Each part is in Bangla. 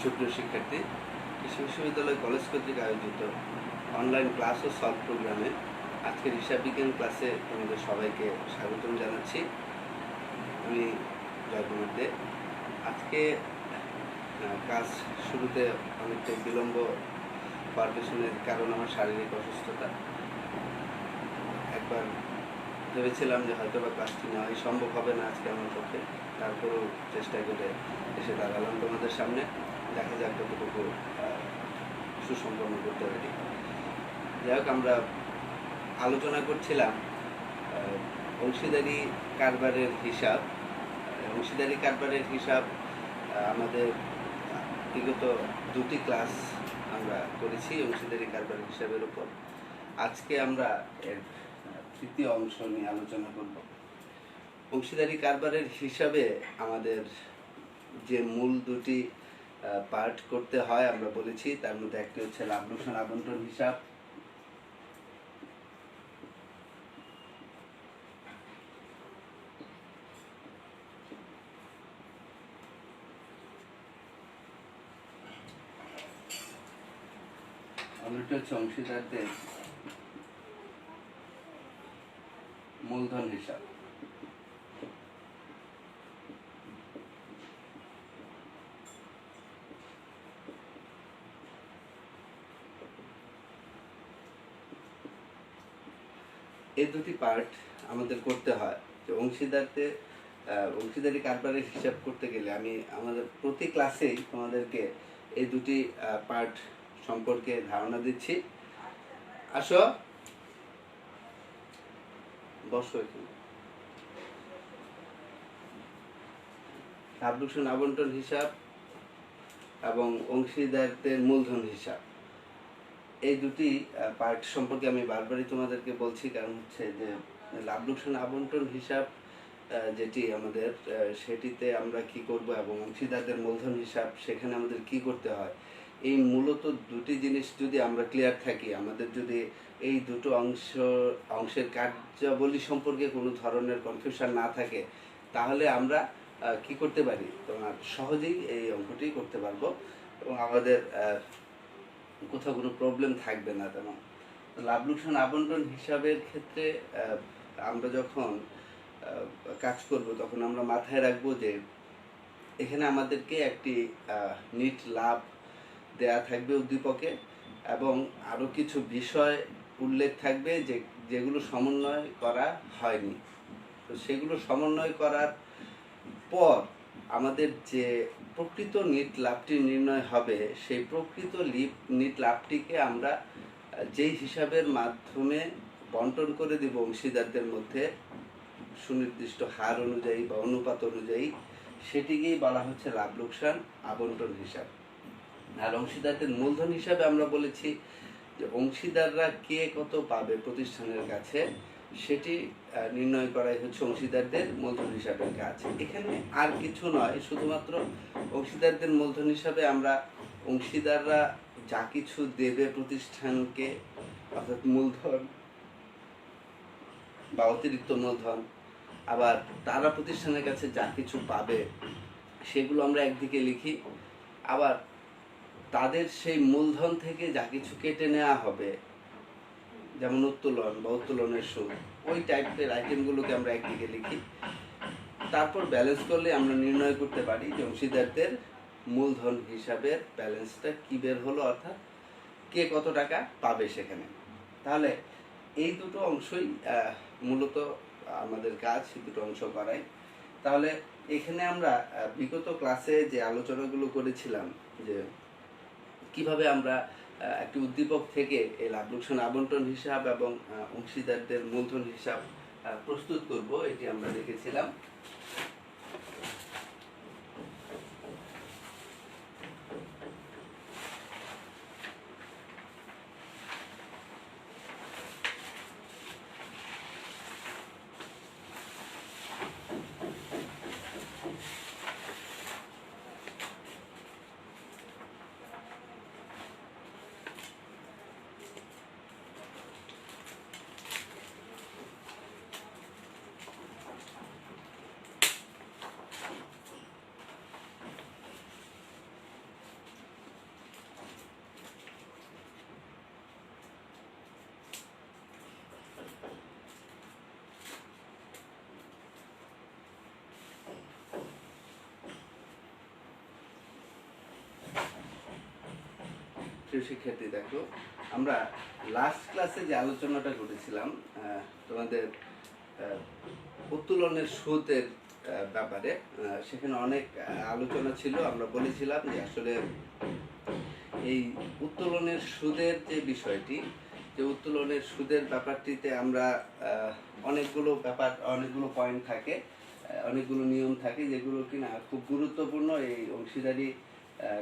সুপ্রিয় শিক্ষার্থী, কৃষি বিশ্ববিদ্যালয় কলেজ কর্তৃক আয়োজিত অনলাইন ক্লাস ও সলভ প্রোগ্রামে আজকের হিসাব বিজ্ঞান ক্লাসে তোমাদের সবাইকে স্বাগতম জানাচ্ছি। আমি জয়কুমার দে। আজকে ক্লাস শুরুতে অনেকটা বিলম্ব হওয়ার পেছনের কারণ আমার শারীরিক অসুস্থতা। একবার ভেবেছিলাম যে হয়তো বা ক্লাসটি নেওয়াই সম্ভব হবে না আজকে আমার পক্ষে, তারপরেও চেষ্টা করে এসে দাঁড়ালাম তোমাদের সামনে। দেখা যাক কতটুকু সুসম্পন্ন করতে পারি। যাই হোক, আমরা আলোচনা করছিলাম অংশীদারি কারবারের হিসাব। অংশীদারি কারবারের হিসাব আমাদের বিগত দুটি ক্লাস আমরা করেছি অংশীদারি কারবারের হিসাবের উপর। আজকে আমরা এর তৃতীয় অংশ নিয়ে আলোচনা করব। অংশীদারি কারবারের হিসাবে আমাদের যে মূল দুটি পার্ট করতে হয় আমরা বলেছি, তার মধ্যে একটি হচ্ছে লাভ লোকসান আবন্টন হিসাব, অন্যটি হচ্ছে অংশীদারদের মূলধন হিসাব। এই দুটি পার্ট আমাদের করতে হয়। যে অংশীদারি কারবারের হিসাব করতে গেলে আমি আমাদের প্রতি ক্লাসেই তোমাদেরকে এই দুটি পার্ট সম্পর্কে ধারণা দিচ্ছি। আসো বসো এখানে। লাভ লোকসান আবন্টন হিসাব এবং অংশীদারদের মূলধন হিসাব, এই দুটি পার্ট সম্পর্কে আমি বারবারই তোমাদেরকে বলছি, কারণ হচ্ছে যে লাভ লোকসান আবন্টন হিসাব যেটি আমাদের, সেটিতে আমরা কি করব এবং অংশীদারদের মূলধন হিসাব সেখানে আমাদের কি করতে হয়, এই মূলত দুটি জিনিস যদি আমরা ক্লিয়ার থাকি, আমাদের যদি এই দুটো অংশের কার্যাবলী সম্পর্কে কোনো ধরনের কনফিউশন না থাকে, তাহলে আমরা কি করতে পারি, তোমার সহজেই এই অঙ্কটি করতে পারবো এবং আমাদের কোথাও কোনো প্রবলেম থাকবে না। তেমন লাভ লোকসান আবন্টন হিসাবের ক্ষেত্রে আমরা যখন কাজ করব তখন আমরা মাথায় রাখবো যে এখানে আমাদেরকে একটি নিট লাভ দেয়া থাকবে উদ্দীপকে, এবং আরও কিছু বিষয় উল্লেখ থাকবে যেগুলো সমন্বয় করা হয়নি। তো সেগুলো সমন্বয় করার পর আমাদের যে প্রকৃত নিট লাভটি নির্ণয় হবে, সেই প্রকৃত নিট লাভটিকে আমরা যেই হিসাবের মাধ্যমে বন্টন করে দিব অংশীদারদের মধ্যে সুনির্দিষ্ট হার অনুযায়ী বা অনুপাত অনুযায়ী, সেটিকেই বলা হচ্ছে লাভ লোকসান আবন্টন হিসাব। আর অংশীদারদের মূলধন হিসাবে আমরা বলেছি যে অংশীদাররা কে কত পাবে প্রতিষ্ঠানের কাছে, সেটি নির্ণয় করাই হচ্ছে অংশীদারদের মূলধন হিসাবের কাজ। এখানে আর কিছু নয়, শুধুমাত্র অংশীদারদের মূলধন হিসাবে আমরা অংশীদাররা যা কিছু দেবে প্রতিষ্ঠানকে, অর্থাৎ মূলধন বা অতিরিক্ত মূলধন, আবার তারা প্রতিষ্ঠানের কাছে যা কিছু পাবে সেগুলো আমরা একদিকে লিখি, আবার তাদের সেই মূলধন থেকে যা কিছু কেটে নেওয়া হবে, যেমন উত্তোলন বা উত্তোলনের সুদ, ওই টাইপের আইটেমগুলোকে আমরা একদিকে লিখি। তারপর ব্যালেন্স করলে আমরা নির্ণয় করতে পারি যে অংশীদারদের মূলধন হিসাবের ব্যালেন্সটা কি বের হলো, অর্থাৎ কে কত টাকা পাবে সেখানে। তাহলে এই দুটো অংশই মূলত আমাদের কাজ, দুটো অংশ করাই। তাহলে এখানে আমরা বিগত ক্লাসে যে আলোচনাগুলো করেছিলাম যে কিভাবে আমরা একটি উদ্দীপক থেকে এই লাভ লোকসান আবন্টন হিসাব এবং অংশীদারদের মূলধন হিসাব প্রস্তুত করব, এটি আমরা দেখেছিলাম। প্রিয় শিক্ষার্থী, দেখো আমরা লাস্ট ক্লাসে যে আলোচনাটা করেছিলাম তোমাদের উত্তোলনের সুদের ব্যাপারে, সেখানে অনেক আলোচনা ছিল। আমরা বলেছিলাম যে আসলে এই উত্তোলনের সুদের যে বিষয়টি, যে উত্তোলনের সুদের ব্যাপারটিতে আমরা অনেকগুলো পয়েন্ট থাকে, অনেকগুলো নিয়ম থাকে যেগুলো কিনা খুব গুরুত্বপূর্ণ এই অংশীদারি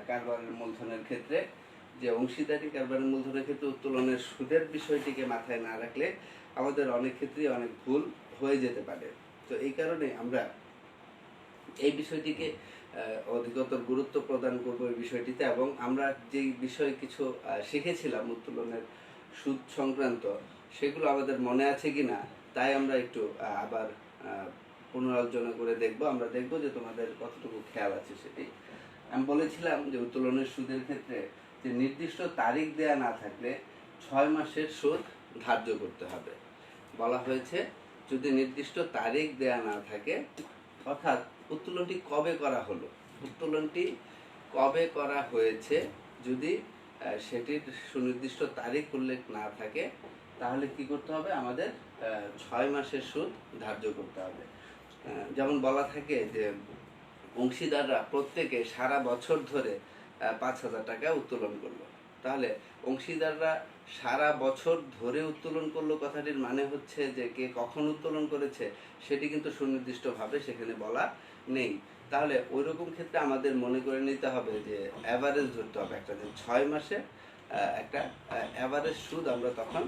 কারবারের মূলধনের ক্ষেত্রে। যে অংশীদারি কারবারের মূলধনের ক্ষেত্রে উত্তোলনের সুদের বিষয়টিকে মাথায় না রাখলে আমাদের অনেক ক্ষেত্রেই অনেক ভুল হয়ে যেতে পারে। তো এই কারণে আমরা এই বিষয়টিকে অধিকতর গুরুত্ব প্রদান করব এই বিষয়টিতে, এবং আমরা যেই বিষয় কিছু শিখেছিলাম উত্তোলনের সুদ সংক্রান্ত, সেগুলো আমাদের মনে আছে কিনা তাই আমরা একটু আবার পুনরালোচনা করে দেখব। আমরা দেখব যে তোমাদের কতটুকু খেয়াল আছে সেটি। আমি বলেছিলাম যে উত্তোলনের সুদের ক্ষেত্রে যে নির্দিষ্ট তারিখ দেয়া না থাকলে 6 মাসের সুদ ধার্য করতে হবে। বলা হয়েছে যদি নির্দিষ্ট তারিখ দেয়া না থাকে, অর্থাৎ উত্তোলনটি কবে করা হলো, উত্তোলনটি কবে করা হয়েছে, যদি সেটির সুনির্দিষ্ট তারিখ উল্লেখ না থাকে, তাহলে কি করতে হবে? আমাদের 6 মাসের সুদ ধার্য করতে হবে। যেমন বলা থাকে যে অংশীদাররা প্রত্যেকে সারা বছর ধরে 5,000 টাকা উত্তোলন করলো। তাহলে অংশীদাররা সারা বছর ধরে উত্তোলন করলো কথাটির মানে হচ্ছে যে কে কখন উত্তোলন করেছে সেটি কিন্তু সুনির্দিষ্টভাবে সেখানে বলা নেই। তাহলে ওই রকম ক্ষেত্রে আমাদের মনে করে নিতে হবে যে অ্যাভারেজ ধরতে হবে একটা, যে 6 মাসে একটা অ্যাভারেজ সুদ আমরা তখন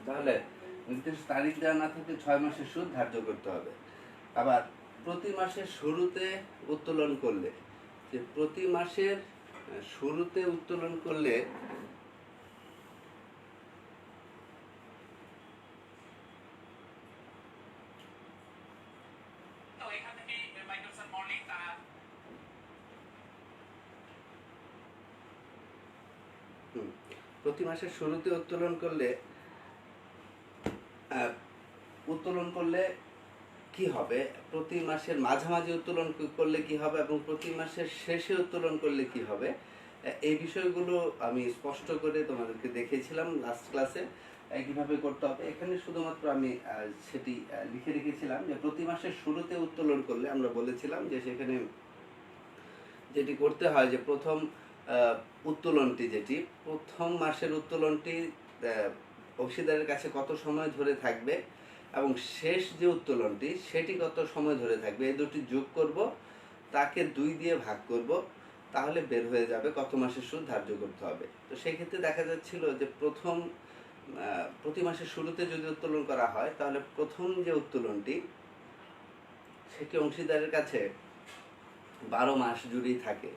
তাহলে নির্দিষ্ট তারিখ দেওয়া না থাকলে 6 মাসের সুদ ধার্য করতে হবে। আবার প্রতি মাসের শুরুতে উত্তোলন করলে, যে প্রতি মাসের শুরুতে উত্তোলন করলে প্রতি মাসের শুরুতে উত্তোলন করলে কি হবে, প্রতি মাসের মাঝামাঝি উত্তোলন করলে কি হবে, এবং প্রতি মাসের শেষে উত্তোলন করলে কি হবে, এই বিষয়গুলো আমি স্পষ্ট করে তোমাদেরকে দেখিয়েছিলাম লাস্ট ক্লাসে কিভাবে করতে হবে। এখানে শুধুমাত্র আমি সেটি লিখে রেখেছিলাম যে প্রতি মাসের শুরুতে উত্তোলন করলে আমরা বলেছিলাম যে সেখানে যেটি করতে হয় যে প্রথম উত্তোলনটি, যেটি প্রথম মাসের উত্তোলনটি অংশীদারের কাছে কত সময় ধরে থাকবে, এবং শেষ যে উত্তোলনটি সেটি কত সময় ধরে থাকবে, এই দুটি যোগ করব, তাকে 2 দিয়ে ভাগ করব, তাহলে বের হয়ে যাবে কত মাসের সুদ ধার্য করতে হবে। তো সেই ক্ষেত্রে দেখা যাচ্ছিল যে প্রতি মাসের শুরুতে যদি উত্তোলন করা হয়, তাহলে প্রথম যে উত্তোলনটি সেটি অংশীদারের কাছে 12 মাস জুড়েই থাকে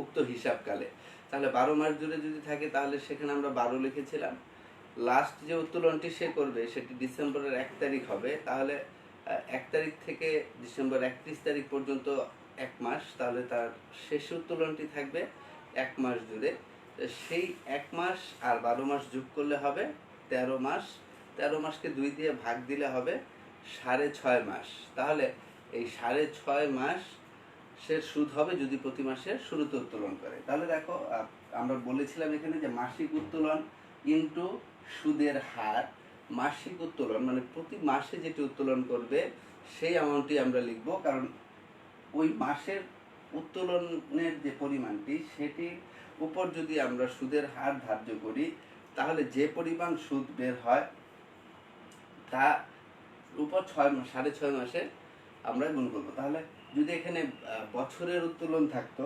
উক্ত হিসাবকালে। তাহলে 12 মাস জুড়ে যদি থাকে তাহলে সেখানে আমরা 12 লিখেছিলাম। লাস্ট যে উত্তোলনটি সে করবে সেটি ডিসেম্বরের 1 তারিখ হবে। তাহলে 1 তারিখ থেকে ডিসেম্বর 31 তারিখ পর্যন্ত 1 মাস, তাহলে তার শেষ উত্তোলনটি থাকবে 1 মাস জুড়ে। সেই 1 মাস আর 12 মাস যোগ করলে হবে 13 মাস। 13 মাসকে 2 দিয়ে ভাগ দিলে হবে 6.5 মাস। তাহলে এই 6.5 মাস সে সুদ হবে যদি প্রতি মাসের শুরুতে উত্তোলন করে। তাহলে দেখো আমরা বলেছিলাম এখানে যে মাসিক উত্তোলন ইনটু সুদের হার, মাসিক উত্তোলন মানে প্রতি মাসে যেটি উত্তোলন করবে সেই অ্যামাউন্টটি আমরা লিখব, কারণ ওই মাসের উত্তোলনের যে পরিমাণটি সেটির উপর যদি আমরা সুদের হার ধার্য করি, তাহলে যে পরিমাণ সুদ বের হয় তা উপর 6.5 মাসে আমরা গুণ করবো। তাহলে যদি এখানে বছরের উত্তোলন থাকতো,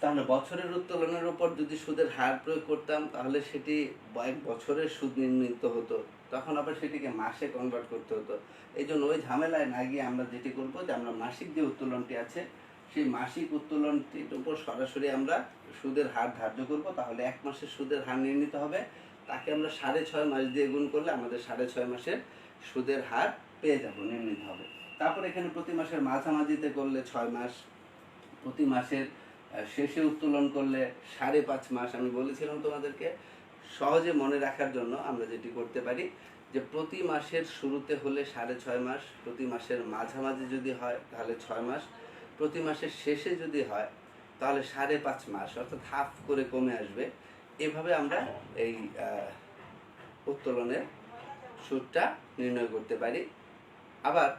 তাহলে বছরের উত্তোলনের উপর যদি সুদের হার প্রয়োগ করতাম তাহলে সেটি এক বছরের সুদ নির্ণীত হতো, তখন আবার সেটিকে মাসে কনভার্ট করতে হতো। এই জন্য ওই ঝামেলায় না গিয়ে আমরা যেটি করবো যে আমরা মাসিক যে উত্তোলনটি আছে সেই মাসিক উত্তোলনটির উপর সরাসরি আমরা সুদের হার ধার্য করব। তাহলে এক মাসের সুদের হার নির্ণীত হবে, তাকে আমরা 6.5 মাস দিয়ে গুণ করলে আমাদের 6.5 মাসের সুদের হার পেয়ে যাব, নির্ণীত হবে। তারপর এখানে প্রতি মাসের মাঝামাঝিতে করলে 6 মাস, প্রতি মাসের শেষে উত্তোলন করলে 5.5 মাস। আমি বলেছিলাম তোমাদেরকে সহজে মনে রাখার জন্য আমরা যেটি করতে পারি যে প্রতি মাসের শুরুতে হলে 6.5 মাস, প্রতি মাসের মাঝামাঝি যদি হয় তাহলে 6 মাস, প্রতি মাসের শেষে যদি হয় তাহলে 5.5 মাস, অর্থাৎ হাফ করে কমে আসবে। এভাবে আমরা এই উত্তোলনের সুদটা নির্ণয় করতে পারি। আবার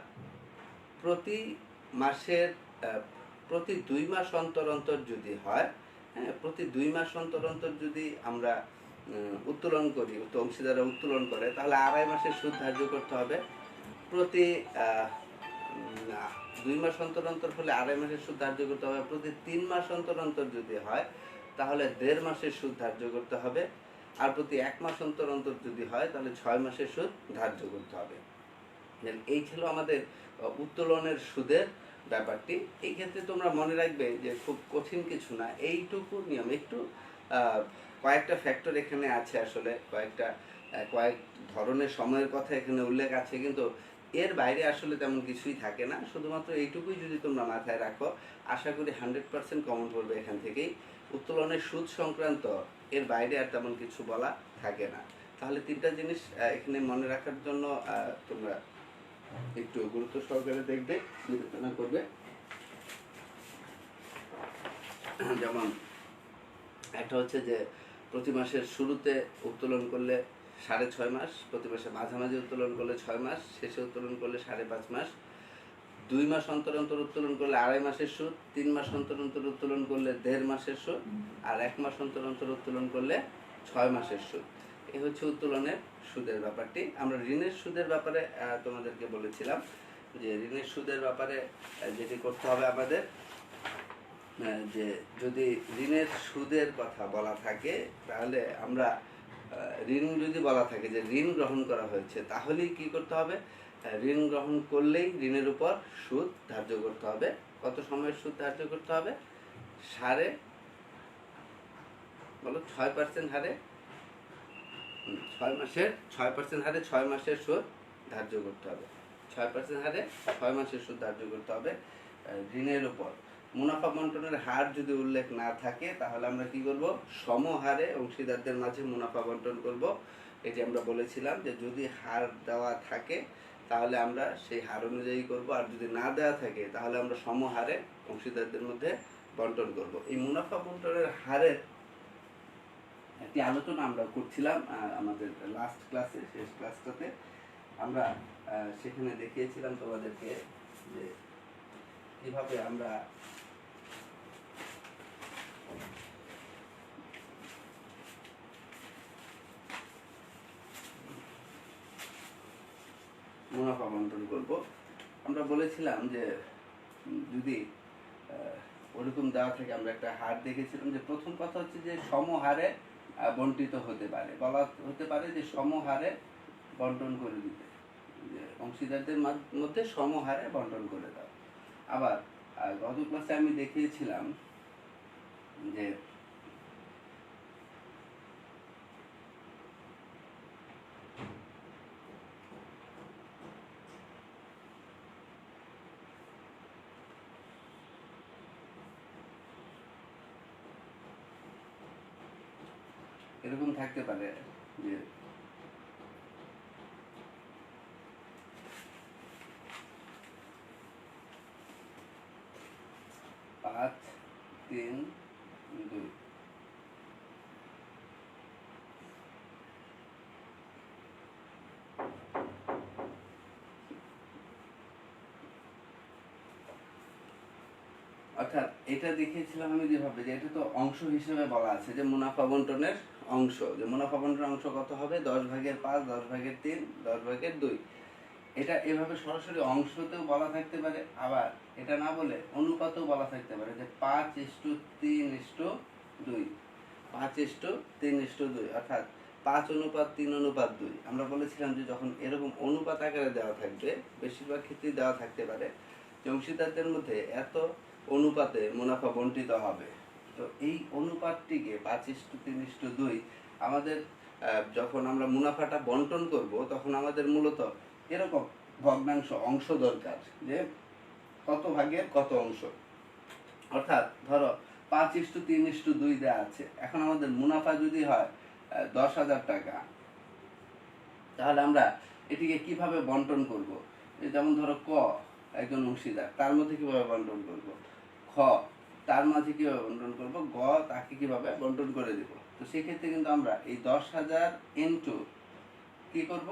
প্রতি মাসের প্রতি 2 মাস অন্তর অন্তর যদি হয়, হ্যাঁ, প্রতি 2 মাস অন্তর অন্তর যদি আমরা উত্তোলন করি, অংশীদাররা উত্তোলন করে, তাহলে 2.5 মাসের সুদ ধার্য করতে হবে। প্রতি 2 মাস অন্তর অন্তর হলে 2.5 মাসের সুদ ধার্য করতে হবে। প্রতি 3 মাস অন্তর অন্তর যদি হয় তাহলে 1.5 মাসের সুদ ধার্য করতে হবে। আর প্রতি 1 মাস অন্তর অন্তর যদি হয় তাহলে 6 মাসের সুদ ধার্য করতে হবে। এই ছিল আমাদের উত্তোলনের সুদের ব্যাপারটি। এই ক্ষেত্রে তোমরা মনে রাখবে যে খুব কঠিন কিছু না, এইটুকু নিয়ম। একটু কয়েকটা ফ্যাক্টর এখানে আছে, আসলে কয়েক ধরনের সময়ের কথা এখানে উল্লেখ আছে, কিন্তু এর বাইরে আসলে তেমন কিছুই থাকে না। শুধুমাত্র এইটুকুই যদি তোমরা মাথায় রাখো, আশা করি 100% কমন পড়বে এখান থেকেই। উত্তোলনের সুদ সংক্রান্ত এর বাইরে আর তেমন কিছু বলা থাকে না। তাহলে 3টা জিনিস এখানে মনে রাখার জন্য তোমরা একটু গুরুত্ব সহকারে দেখবে, বিবেচনা করবে। যেমন একটা হচ্ছে যে প্রতি মাসের শুরুতে উত্তোলন করলে 6.5 মাস, প্রতি মাসে মাঝামাঝি উত্তোলন করলে 6 মাস, শেষে উত্তোলন করলে 5.5 মাস, 2 মাস অন্তর অন্তর উত্তোলন করলে 2.5 মাসের সুদ, 3 মাস অন্তর অন্তর উত্তোলন করলে 1.5 মাসের সুদ, আর 1 মাস অন্তর অন্তর উত্তোলন করলে 6 মাসের সুদ। এই হচ্ছে উত্তোলনের সুদের ব্যাপারটি। আমরা ঋণের সুদের ব্যাপারে তোমাদেরকে বলেছিলাম যে ঋণের সুদের ব্যাপারে যেটি করতে হবে আমাদের, যে যদি ঋণের সুদের কথা বলা থাকে তাহলে আমরা ঋণ যদি বলা থাকে যে ঋণ গ্রহণ করা হয়েছে, তাহলেই কি করতে হবে? ঋণ গ্রহণ করলেই ঋণের উপর সুদ ধার্য করতে হবে। কত সময়ের সুদ ধার্য করতে হবে? 6% হারে 6 মাসের 6% হারে 6 মাসের সুদ ধার্য করতে হবে। 6% হারে 6 মাসের সুদ ধার্য করতে হবে ঋণের উপর। মুনাফা বন্টনের হার যদি উল্লেখ না থাকে তাহলে আমরা কি করব? সমহারে অংশীদারদের মাঝে মুনাফা বন্টন করব। এই যে আমরা বলেছিলাম যে যদি হার দেওয়া থাকে তাহলে আমরা সেই হার অনুযায়ী করব, আর যদি না দেওয়া থাকে তাহলে আমরা সমহারে অংশীদারদের মধ্যে বন্টন করব। এই মুনাফা বন্টনের হারের একটি আলোচনা আমরা করছিলাম আমাদের লাস্ট ক্লাসে, শেষ ক্লাসটাতে আমরা সেখানে দেখিয়েছিলাম তোমাদেরকে যে কিভাবে আমরা মুনাফা বন্টন করব। আমরা বলেছিলাম যে যদি ওরকম দেওয়া থাকে, আমরা একটা হার দেখেছিলাম যে প্রথম কথা হচ্ছে যে সমহারে বন্টিত হতে পারে, বলা হতে পারে যে সমহারে বন্টন করে দিতে, যে অংশীদারদের মধ্যে সমহারে বন্টন করে দাও। আবার গত ক্লাসে আমি দেখিয়েছিলাম যে এরকম থাকতে পারে যে 5, 3, 2। অর্থাৎ এটা দেখিয়েছিলাম আমি যেভাবে, যে এটা তো অংশ হিসেবে বলা আছে যে মুনাফা বন্টনের অংশ, যে মুনাফা বন্টনের অংশ কত হবে? 10/5, 10/3, 10/2। এটা এভাবে সরাসরি অংশতেও বলা থাকতে পারে, আবার এটা না বলে অনুপাতেও বলা থাকতে পারে যে 5:3:2, 5:3:2, অর্থাৎ 5:3:2। আমরা বলেছিলাম যে যখন এরকম অনুপাত আকারে দেওয়া থাকবে, বেশিরভাগ ক্ষেত্রেই দেওয়া থাকতে পারে যে অংশীদারদের মধ্যে এত অনুপাতে মুনাফা বন্টিত হবে। তো এই অনুপাতটিকে 5:3:2 আমাদের যখন আমরা মুনাফাটা বন্টন করব, তখন আমাদের মূলত এরকম ভগ্নাংশ অংশ দরকার, যে কত ভাগের কত অংশ। অর্থাৎ ধরো 5:3:2 দেওয়া আছে, এখন আমাদের মুনাফা যদি হয় 10,000 টাকা, তাহলে আমরা এটিকে কিভাবে বন্টন করব? যেমন ধরো ক একজন অংশীদার, তার মধ্যে কিভাবে বন্টন করব, খ তার মাঝে কিভাবে বন্টন করব, গ তাকে কিভাবে বন্টন করে দেব। তো সেক্ষেত্রে কিন্তু আমরা এই 10,000 ইন্টু কি করব,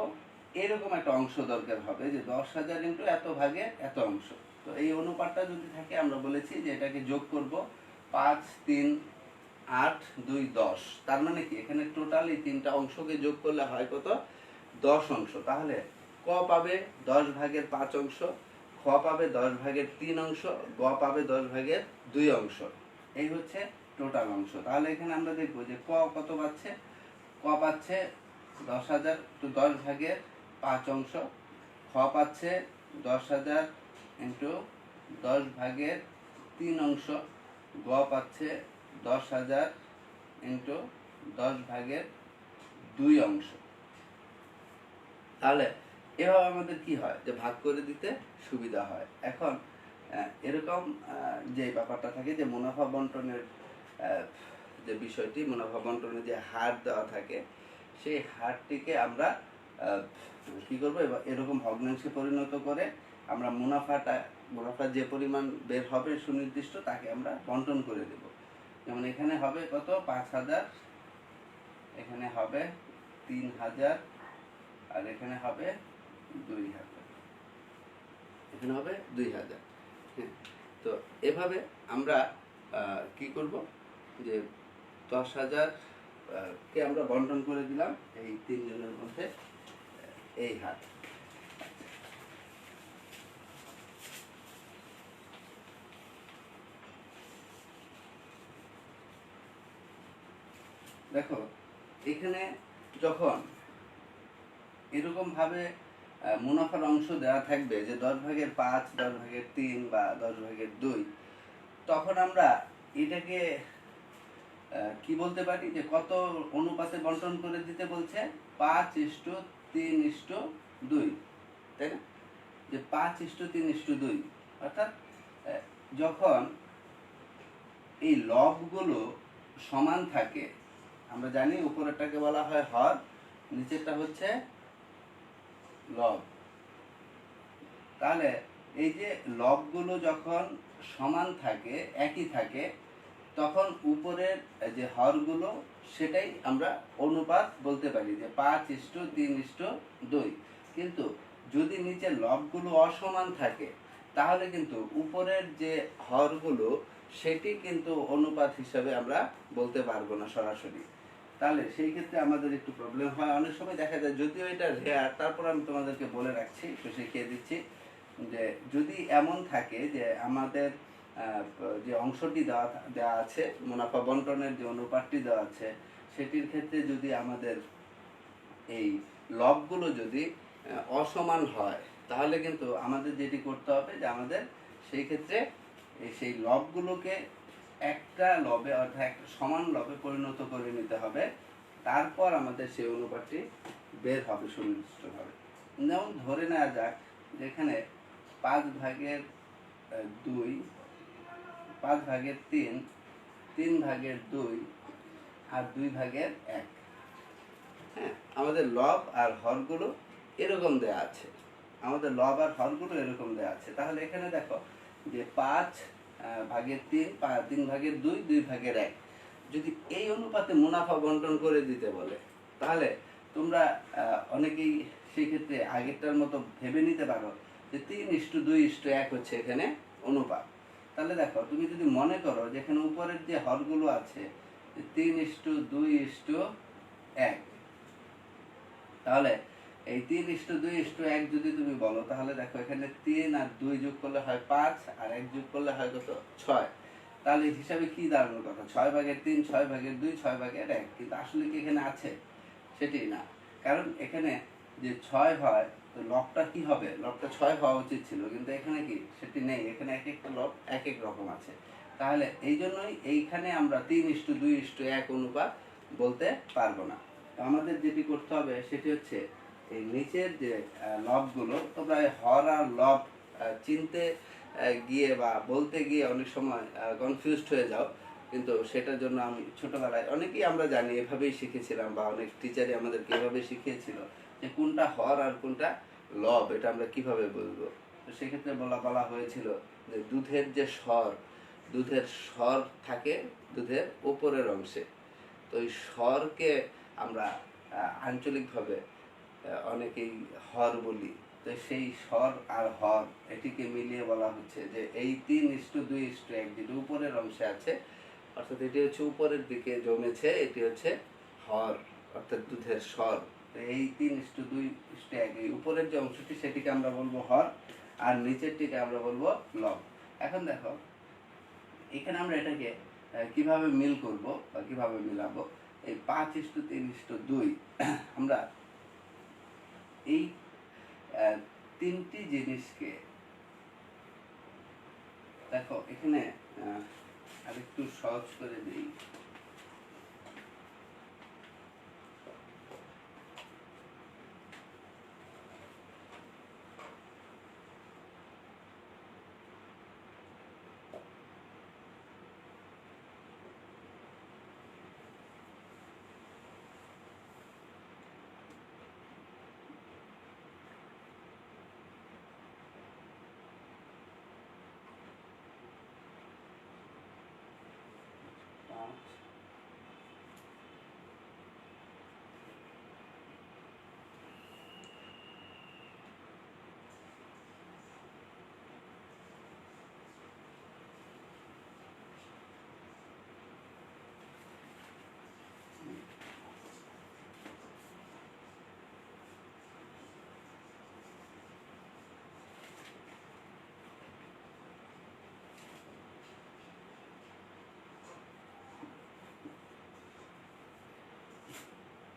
এরকম একটা অংশ দরকার হবে যে 10,000 ইন্টু এত ভাগে এত অংশ। তো এই অনুপাতটা যদি থাকে, আমরা বলেছি যে এটাকে যোগ করব 5, 3, 8, 2, 10। তার মানে কি এখানে টোটাল এই তিনটা অংশকে যোগ করলে হয় কত, 10 অংশ। তাহলে ক পাবে 10 ভাগের 5 অংশ, খ পাবে 10 ভাগের 3 অংশ, গ পাবে 10 ভাগের 2 অংশ। এই হচ্ছে টোটাল অংশ। তাহলে এখানে আমরা দেখবো যে ক কত পাচ্ছে, ক পাচ্ছে 10,000 তো 10 ভাগের 5 অংশ, খ পাচ্ছে 10,000 ইন্টু 10 ভাগের 3 অংশ, গ পাচ্ছে 10,000 ইন্টু 10 ভাগের 2 অংশ। তাহলে এভাবে আমাদের কি হয়, যে ভাগ করে দিতে সুবিধা হয়। এখন এরকম যে ব্যাপারটা থাকে যে মুনাফা বন্টনের যে বিষয়টি, মুনাফা বন্টনের যে হার দেওয়া থাকে, সেই হারটিকে আমরা কি করবো, এরকম ভগ্নাংশে পরিণত করে আমরা মুনাফা যে পরিমাণ বের হবে সুনির্দিষ্ট, তাকে আমরা বন্টন করে দেব। যেমন এখানে হবে কত, 5,000, এখানে হবে 3,000, আর এখানে হবে 2,000, এখানে হবে 2,000। তো এভাবে আমরা কি করব, যে 10,000 কে আমরা বন্টন করে দিলাম এই তিনজনের মধ্যে এই হার। দেখো এখানে যখন এরকম ভাবে মুনাফার অংশ দেওয়া থাকবে যে 10 ভাগের 5, 10 ভাগের 3 বা 10 ভাগের 2, তখন আমরা এটাকে কি বলতে পারি, যে কত অনুপাতে বন্টন করে দিতে বলছে, 5:3:2, তাই না? যে 5:3:2, অর্থাৎ যখন এই লবগুলো সমান থাকে, আমরা জানি উপরেরটাকে বলা হয় হর, নিচেরটা হচ্ছে লব। তাহলে এই যে লবগুলো যখন সমান থাকে, একই থাকে, তখন উপরের যে হরগুলো সেটাই আমরা অনুপাত বলতে পারি, যে 5:3:2। কিন্তু যদি নিচের লবগুলো অসমান থাকে, তাহলে কিন্তু উপরের যে হরগুলো সেটি কিন্তু অনুপাত হিসাবে আমরা বলতে পারবো না সরাসরি। তাহলে সেই ক্ষেত্রে আমাদের একটু প্রবলেম হয়। অনেক সময় দেখা যায়, যদিও এটা রেয়ার, তারপর আমি তোমাদেরকে বলে রাখছি, একটু শিখিয়ে দিচ্ছি, যে যদি এমন থাকে যে আমাদের যে অংশটি দেওয়া আছে, মুনাফা বন্টনের যে অনুপাতটি দেওয়া আছে, সেটির ক্ষেত্রে যদি আমাদের এই লবগুলো যদি অসমান হয়, তাহলে কিন্তু আমাদের যেটি করতে হবে, যে আমাদের সেই ক্ষেত্রে সেই লবগুলোকে একটা লবে, অর্থাৎ একটা সমান লবে পরিণত করে নিতে হবে। তারপর আমাদের সেই অনুপাতটি বের হবে সুনির্দিষ্টভাবে। যেমন ধরে নেওয়া যাক, যেখানে 5 ভাগের 2, 5 ভাগের 3, 3 ভাগের 2 আর 2 ভাগের 1। হ্যাঁ, আমাদের লব আর হরগুলো এরকম দেয়া আছে, আমাদের লব আর হরগুলো এরকম দেয়া আছে। তাহলে এখানে দেখো যে 5 ভাগের 3, 3 ভাগের 2, 2 ভাগের 1 যদি এই অনুপাতে মুনাফা বন্টন করে দিতে বলে, তাহলে তোমরা অনেকেই সেই ক্ষেত্রে আগেরটার মতো ভেবে নিতে পারো যে 3:2:1 হচ্ছে এখানে অনুপাত। তাহলে দেখো, তুমি যদি মনে করো যে এখানে উপরের যে হরগুলো আছে 3:2:1, তাহলে এই 3:2:1 যদি তুমি বলো তাহলে দেখো এখানে 3 আর 2 যোগ করলে হয় 5 আর 1 যোগ করলে হয় কত 6। তাহলে হিসাবে কি দাঁড়ানোর কথা 6/3, 6/2, 6/1, কিন্তু আসলে কি এখানে আছে? সেটি না, কারণ এখানে যে 6 হয় তো লবটা কি হবে, লবটা 6 হওয়া উচিত ছিল, কিন্তু এখানে কি সেটি নেই, এখানে এক একটা লব এক এক রকম আছে। তাহলে এই জন্যই এইখানে আমরা 3:2:1 অনুপাত বলতে পারবো না। আমাদের যেটি করতে হবে সেটি হচ্ছে এই নিচের যে লবগুলো, তোমরা হর আর লব চিনতে গিয়ে বা বলতে গিয়ে অনেক সময় কনফিউজড হয়ে যাও, কিন্তু সেটার জন্য আমি ছোটবেলায় অনেকেই আমরা জানি এভাবেই শিখেছিলাম, বা অনেক টিচারই আমাদেরকে এভাবে শিখিয়েছিল যে কোনটা হর আর কোনটা লব, এটা আমরা কিভাবে বলবো। তো সেক্ষেত্রে বলা হয়েছিল যে দুধের স্বর থাকে দুধের উপরের অংশে। তো এই স্বরকে আমরা আঞ্চলিকভাবে অনেকেই হর বলি। তো সেই স্বর আর হর এটিকে মিলিয়ে বলা হচ্ছে যে এই 3:2:1 যেটি উপরের অংশে আছে, অর্থাৎ এটি হচ্ছে উপরের দিকে জমেছে, এটি হচ্ছে হর অর্থাৎ দুধের স্বর। তো এই 3:2:1 এই উপরের যে অংশটি সেটিকে আমরা বলবো হর, আর নিচেরটিকে আমরা বলবো লব। এখন দেখো এখানে আমরা এটাকে কিভাবে মিল করব বা কিভাবে মিলাবো। এই 5:3:2 আমরা এই তিনটি জিনিসকে দেখো এখানে আরেকটু সহজ করে দিই।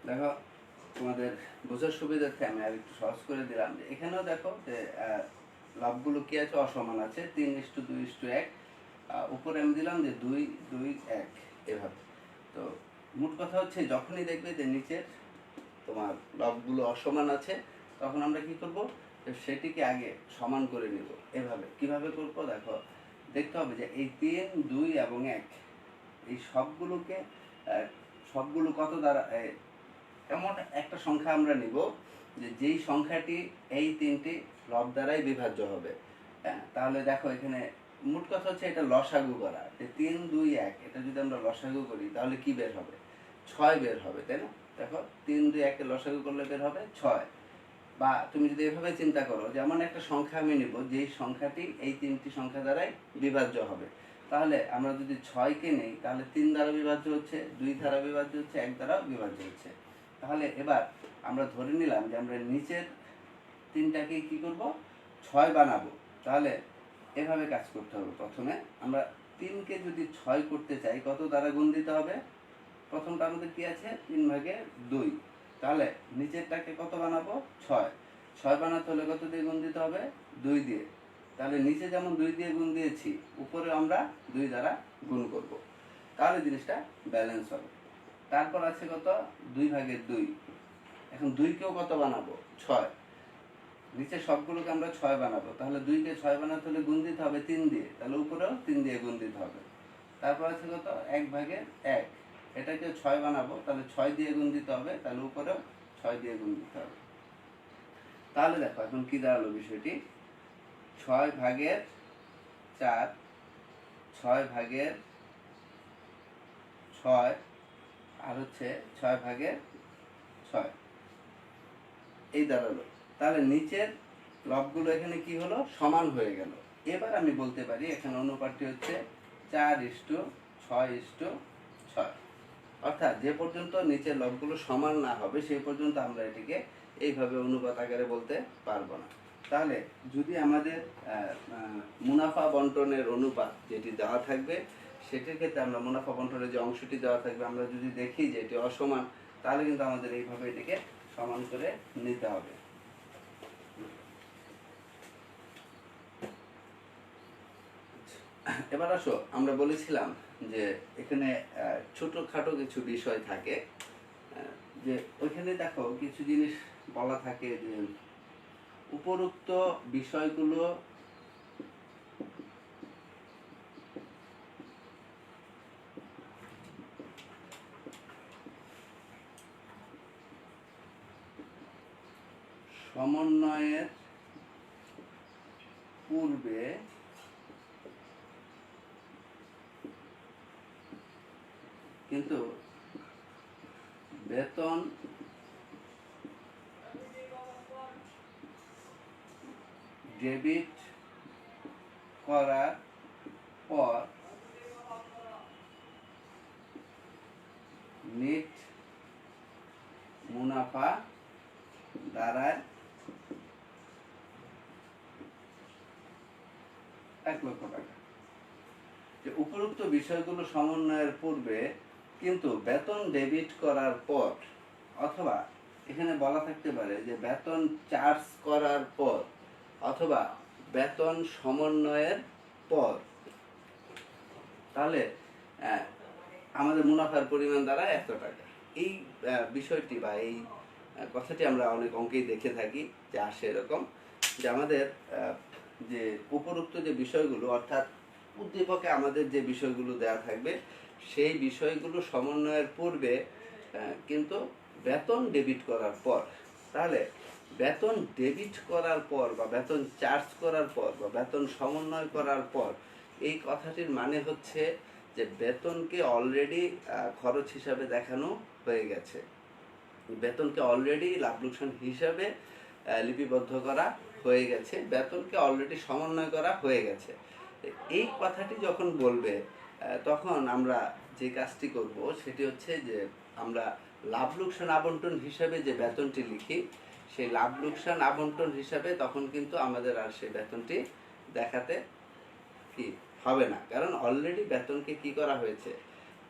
দেখো তোমাদের বোঝার সুবিধার্থে আমি আর একটু সহজ করে দিলাম যে এখানেও দেখো যে লাভগুলো কি আছে, অসমান আছে, 3:2:1। উপরে আমি দিলাম যে 2:2:1 এভাবে। তো মোট কথা হচ্ছে যখনই দেখবে যে নিচের তোমার লাভগুলো অসমান আছে, তখন আমরা কি করব, সেটিকে আগে সমান করে নিব। এভাবে কিভাবে করব দেখো, দেখতে হবে যে এই 3, 2 এবং 1 এই সবগুলো কত দ্বারা এমন একটা সংখ্যা আমরা নিব যে যেই সংখ্যাটি এই তিনটি লব দ্বারাই বিভাজ্য হবে। হ্যাঁ, তাহলে দেখো এখানে মোট কথা হচ্ছে এটা লসাগু করা, যে 3:2:1 এটা যদি আমরা লসাগু করি তাহলে কি বের হবে, 6 বের হবে, তাই না? দেখো 3:2:1 লসাগু করলে বের হবে 6। বা তুমি যদি এভাবে চিন্তা করো যে এমন একটা সংখ্যা আমি নিব যেই সংখ্যাটি এই তিনটি সংখ্যা দ্বারাই বিভাজ্য হবে, তাহলে আমরা যদি 6কে নেই তাহলে 3 দ্বারা বিভাজ্য হচ্ছে, 2 দ্বারা বিভাজ্য হচ্ছে, 1 দ্বারা বিভাজ্য হচ্ছে। তাহলে এবার আমরা ধরে নিলাম যে আমরা নিচের তিনটাকে কি করব, 6 বানাবো। তাহলে এভাবে কাজ করতে হবে। প্রথমে আমরা 3কে যদি 6 করতে চাই কত দ্বারা গুণ দিতে হবে, প্রথমটা আমাদের কি আছে 3/2। তাহলে নিচেরটাকে কত বানাবো 6। 6 বানাতে হলে কত দিয়ে গুণ দিতে হবে, 2 দিয়ে। তাহলে নিচে যেমন 2 দিয়ে গুণ দিয়েছি, উপরে আমরা 2 দ্বারা গুণ করব, তাহলে জিনিসটা ব্যালেন্স হবে। তারপর আছে কত 2/2। এখন 2কেও কত বানাবো 6। নিচে সবগুলোকে আমরা 6 বানাবো, তাহলে 2কে 6 বানাতে হলে গুণ দিতে হবে 3 দিয়ে, তাহলে উপরেও 3 দিয়ে গুণ দিতে হবে। তারপর আছে কত 1/1। এটাকে 6 বানাবো, তাহলে 6 দিয়ে গুণ দিতে হবে, তাহলে উপরেও 6 দিয়ে গুণ দিতে হবে। তাহলে দেখো এখন কি দাঁড়ালো বিষয়টি, 6/4, 6/6 আর হচ্ছে 6/6 এই দাঁড়ালো। তাহলে নিচের লবগুলো এখানে কি হলো, সমান হয়ে গেল। এবার আমি বলতে পারি এখানে অনুপাতটি হচ্ছে 4:6:6। অর্থাৎ যে পর্যন্ত নিচের লবগুলো সমান না হবে সেই পর্যন্ত আমরা এটিকে এইভাবে অনুপাত আকারে বলতে পারবো না। তাহলে যদি আমাদের মুনাফা বন্টনের অনুপাত যেটি দেওয়া থাকবে সেটির ক্ষেত্রে আমরা মুনাফা বন্টনের যে অংশটি দেওয়া থাকবে আমরা যদি দেখি যে এটি অসমান, তাহলে কিন্তু আমাদের এইভাবে এটিকে সমান করে নিতে হবে। এবার আসো, আমরা বলেছিলাম যে এখানে ছোটখাটো কিছু বিষয় থাকে, যে ওইখানে দেখো কিছু জিনিস বলা থাকে যে উপরোক্ত বিষয়গুলো সমন্বয়ের পূর্বে কিন্তু বেতন ডেবিট করার পর নেট মুনাফা দাঁড়ায় 1,00,000 টাকা। যে উপরোক্ত বিষয়গুলো সমন্বয়ের পূর্বে কিন্তু বেতন ডেবিট করার পর, অথবা এখানে বলা থাকতে পারে যে বেতন চার্জ করার পর, অথবা বেতন সমন্বয়ের পর, তাহলে আমাদের মুনাফার পরিমাণ দ্বারা এত টাকা। এই বিষয়টি বা এই কথাটি আমরা অনেক অঙ্কেই দেখে থাকি যে আসে এরকম, যে আমাদের যে উপরোক্ত যে বিষয়গুলো, অর্থাৎ উদ্দীপকে আমাদের যে বিষয়গুলো দেওয়া থাকবে সেই বিষয়গুলো সমন্বয়ের পূর্বে কিন্তু বেতন ডেবিট করার পর, তাহলে বেতন ডেবিট করার পর বা বেতন চার্জ করার পর বা বেতন সমন্বয় করার পর, এই কথাটির মানে হচ্ছে যে বেতনকে অলরেডি খরচ হিসাবে দেখানো হয়ে গেছে, বেতনকে অলরেডি লাভ লোকসান হিসাবে লিপিবদ্ধ করা হয়ে গেছে, বেতনকে অলরেডি সমন্বয় করা হয়ে গেছে। এই কথাটি যখন বলবে তখন আমরা যে কাজটি করব সেটি হচ্ছে যে আমরা লাভ লোকসান আবন্টন হিসাবে যে বেতনটি লিখি, সেই লাভ লোকসান আবন্টন হিসাবে তখন কিন্তু আমাদের আর সেই বেতনটি দেখাতে কি হবে না, কারণ অলরেডি বেতনকে কি করা হয়েছে,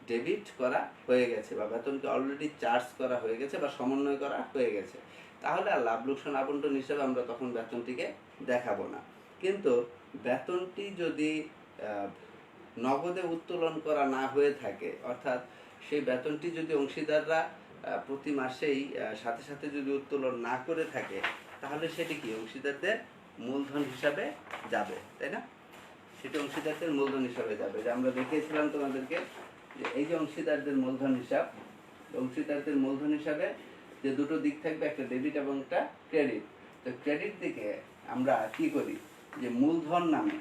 ডেবিট করা হয়ে গেছে, বা বেতনকে অলরেডি চার্জ করা হয়ে গেছে বা সমন্বয় করা হয়ে গেছে। তাহলে আর লাভ লোকসান আবন্টন হিসাবে আমরা তখন বেতনটিকে দেখাবো না। কিন্তু বেতনটি যদি নগদে উত্তোলন করা না হয়ে থাকে, অর্থাৎ সেই বেতনটি যদি অংশীদাররা প্রতি মাসেই সাথে সাথে যদি উত্তোলন না করে থাকে, তাহলে সেটি কি অংশীদারদের মূলধন হিসাবে যাবে, তাই না? সেটি অংশীদারদের মূলধন হিসাবে যাবে। যে আমরা দেখিয়েছিলাম তোমাদেরকে যে এই যে অংশীদারদের মূলধন হিসাব, অংশীদারদের মূলধন হিসাবে যে দুটো দিক থাকবে, একটা ডেবিট এবং একটা ক্রেডিট। তো ক্রেডিট দিকে আমরা কি করি, যে মূলধন নামে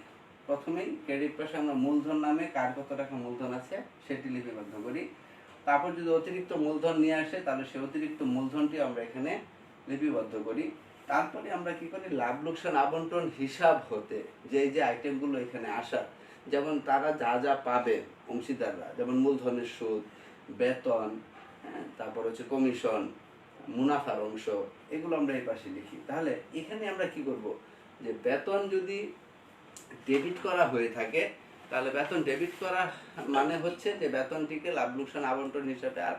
প্রথমেই ক্রেডিট পাশে আমরা মূলধন নামে কার কত টাকা মূলধন আছে সেটি লিপিবদ্ধ করি। তারপর যদি অতিরিক্ত মূলধন নিয়ে আসে তাহলে সে অতিরিক্ত মূলধনটি আমরা এখানে লিপিবদ্ধ করি। তারপরে আমরা কি করি, লাভ লোকসান আবন্টন হিসাব হতে যে যে আইটেমগুলো এখানে আসা, যেমন তারা যা যা পাবে অংশীদাররা, যেমন মূলধনের সুদ, বেতন, তারপর হচ্ছে কমিশন, মুনাফার অংশ, এগুলো আমরা এই পাশে লিখি। তাহলে এখানে আমরা কি করব, যে বেতন যদি ডেবিট করা হয়ে থাকে তাহলে বেতন ডেবিট করা মানে হচ্ছে যে বেতনটিকে লাভ লোকসান আবন্টন হিসাবে আর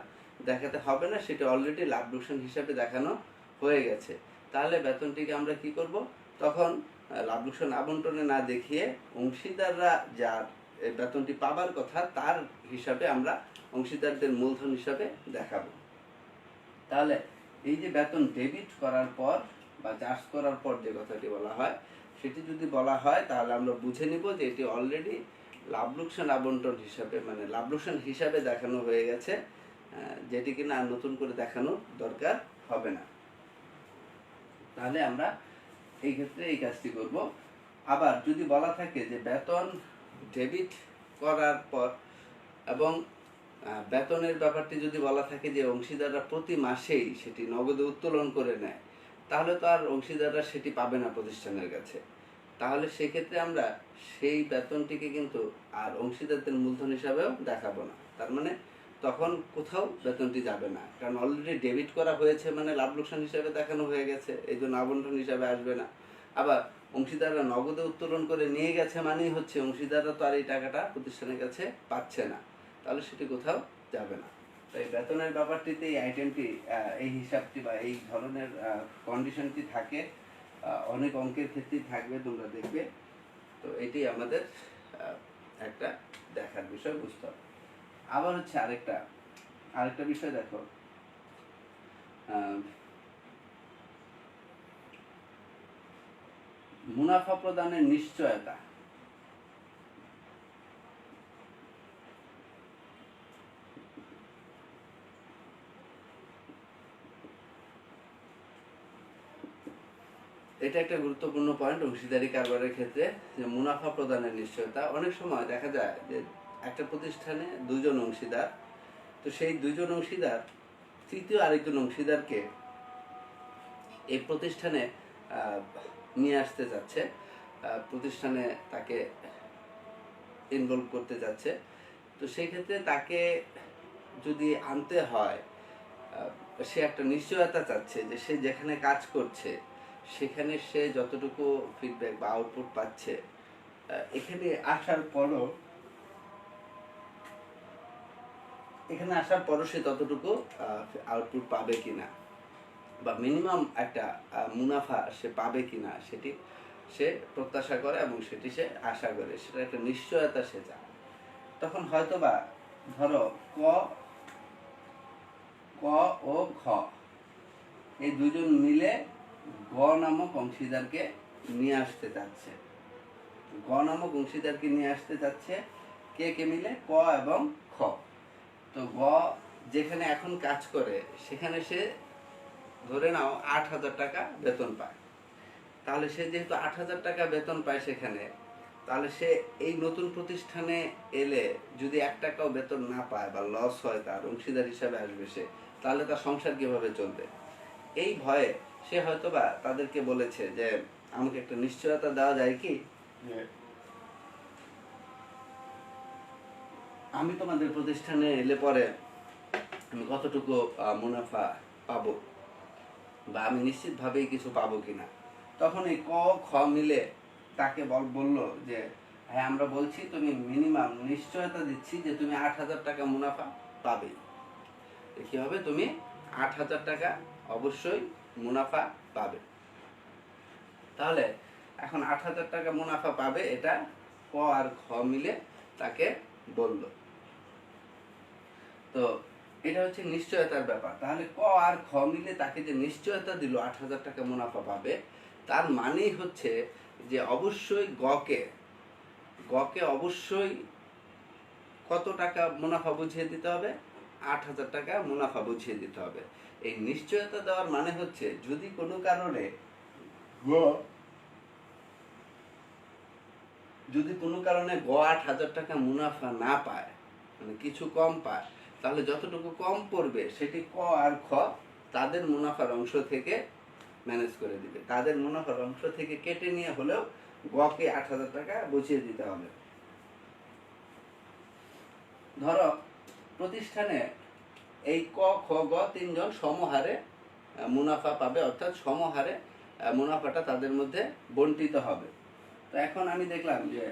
দেখাতে হবে না, সেটা অলরেডি লাভ লোকসান হিসাবে দেখানো হয়ে গেছে। তাহলে বেতনটিকে আমরা কি করব, তখন লাভ লোকসান আবন্টনে না দেখিয়ে অংশীদাররা যার বেতনটি পাবার কথা তার হিসাবে আমরা অংশীদারদের মূলধন হিসাবে দেখাবো। তাহলে এই যে বেতন ডেবিট করার পর বা চার্জ করার পর যে কথাটি বলা হয়, সেটি যদি বলা হয় তাহলে আমরা বুঝে নিব যে এটি অলরেডি লাভ লোকসান আবন্টন হিসাবে, মানে লাভ লোকসান হিসাবে দেখানো হয়ে গেছে, যেটি কিনা আর নতুন করে দেখানোর দরকার হবে না। তাহলে আমরা এই ক্ষেত্রে এই কাজটি করব। আবার যদি বলা থাকে যে বেতন ডেবিট করার পর এবং বেতনের ব্যাপারটি যদি বলা থাকে যে অংশীদাররা প্রতি মাসেই সেটি নগদে উত্তোলন করে নেয়, তাহলে তো আর অংশীদাররা সেটি পাবে না প্রতিষ্ঠানের কাছে। তাহলে সেক্ষেত্রে আমরা সেই বেতনটিকে কিন্তু আর অংশীদারদের মূলধন হিসাবেও দেখাবো না। তার মানে তখন কোথাও বেতনটি যাবে না, কারণ অলরেডি ডেবিট করা হয়েছে, মানে লাভ লোকসান হিসাবে দেখানো হয়ে গেছে, এই জন্য আবন্টন হিসাবে আসবে না। আবার অংশীদাররা নগদে উত্তোলন করে নিয়ে গেছে মানেই হচ্ছে অংশীদাররা তো আর এই টাকাটা প্রতিষ্ঠানের কাছে পাচ্ছে না, তাহলে সেটি কোথাও যাবে না। তো এই বেতনের ব্যাপারটিতে এই আইটেমটি, এই হিসাবটি বা এই ধরনের কন্ডিশনটি থাকে, অনেক অঙ্কের ক্ষেত্রেই থাকবে, তোমরা দেখবে। তো এটি আমাদের একটা দেখার বিষয়, বুঝতে হবে। আবার হচ্ছে আরেকটা বিষয় দেখো, মুনাফা প্রদানের নিশ্চয়তা। এটা একটা গুরুত্বপূর্ণ পয়েন্ট অংশীদারি কারবারের ক্ষেত্রে, যে মুনাফা প্রদানের নিশ্চয়তা। অনেক সময় দেখা যায় যে একটা প্রতিষ্ঠানে দুজন অংশীদার, তো সেই দুজন অংশীদার তৃতীয় আরেকজন অংশীদারকে এই প্রতিষ্ঠানে নিয়ে আসতে যাচ্ছে, প্রতিষ্ঠানে তাকে ইনভলভ করতে যাচ্ছে। তো সেই ক্ষেত্রে তাকে যদি আনতে হয়, সে একটা নিশ্চয়তা চাচ্ছে যে সে যেখানে কাজ করছে সেখানে সে যতটুকু ফিডব্যাক বা আউটপুট পাচ্ছে, এখানে আসার পরও সে ততটুকু আউটপুট পাবে কিনা, বা মিনিমাম একটা মুনাফা সে পাবে কিনা, সেটি সে প্রত্যাশা করে এবং সেটি সে আশা করে, সেটা একটা নিশ্চয়তা সে চায়। তখন হয়তোবা ধরো ক ও খ এই দুজন মিলে গ নামক অংশীদারকে নিয়ে আসতে চাচ্ছে। গ নামক অংশীদারকে নিয়ে আসতে চাচ্ছে কে মিলে? ক এবং খ। তো গ যেখানে এখন কাজ করে সেখানে সে ধরে নাও 8,000 টাকা বেতন পায়। তাহলে সে যেহেতু 8,000 টাকা বেতন পায় সেখানে, তাহলে সে এই নতুন প্রতিষ্ঠানে এলে যদি 1 টাকাও বেতন না পায় বা লস হয়, তার অংশীদার হিসাবে আসবে সে, তাহলে তার সংসার কিভাবে চলবে? এই ভয়ে সে হয়তোবা তাদেরকে বলেছে যে আমাকে একটা নিশ্চয়তা দেওয়া যায় কি, আমি তোমাদের প্রতিষ্ঠানে এলে পরে আমি কতটুকু মুনাফা পাবো, বা আমি নিশ্চিতভাবেই কিছু পাবো কিনা। তখন এই ক খ মিলে তাকে বললো যে হ্যাঁ, আমরা বলছি, তুমি মিনিমাম নিশ্চয়তা দিচ্ছি যে তুমি 8,000 টাকা মুনাফা পাবে। কি হবে? তুমি 8,000 টাকা অবশ্যই মুনাফা পাবে। তাহলে এখন 8,000 টাকা মুনাফা পাবে, এটা ক আর খ মিলে তাকে বলল। তো এটা হচ্ছে নিশ্চয়তার ব্যাপার। তাহলে ক আর খ মিলে তাকে যে নিশ্চয়তা দিল 8,000 টাকা মুনাফা পাবে, তার মানেই হচ্ছে যে অবশ্যই গকে অবশ্যই কত টাকা মুনাফা বুঝিয়ে দিতে হবে? 8,000 টাকা মুনাফা বুঝিয়ে দিতে হবে। এই নিশ্চয়তা দেওয়ার মানে হচ্ছে যদি কোনো কারণে গ 8,000 টাকা মুনাফা না পায়, মানে কিছু কম পায়, তাহলে যতটুকু কম পড়বে সেটি ক আর খ তাদের মুনাফার অংশ থেকে ম্যানেজ করে দিবে। তাদের মুনাফার অংশ থেকে কেটে নিয়ে হলেও গকে 8,000 টাকা বুঝিয়ে দিতে হবে। ধরো প্রতিষ্ঠানে এই ক খ গ তিনজন সমহারে মুনাফা পাবে, অর্থাৎ সমহারে মুনাফাটা তাদের মধ্যে বন্টিত হবে। তো এখন আমি দেখলাম যে